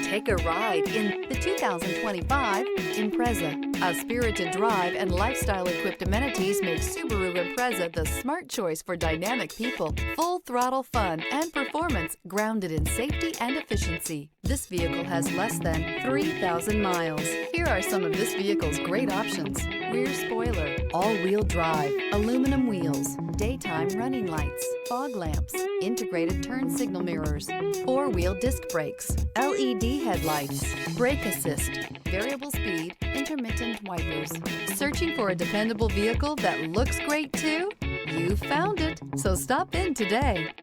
Take a ride in the 2025 Impreza. A spirited drive and lifestyle-equipped amenities make Subaru Impreza the smart choice for dynamic people. Full throttle fun and performance grounded in safety and efficiency. This vehicle has less than 3,000 miles. Here are some of this vehicle's great options: rear spoiler, all-wheel drive, aluminum wheels, daytime running lights, fog lamps, integrated turn signal mirrors, four-wheel disc brakes, LED headlights, brake assist, variable speed, intermittent wipers. Searching for a dependable vehicle that looks great too? You found it, so stop in today.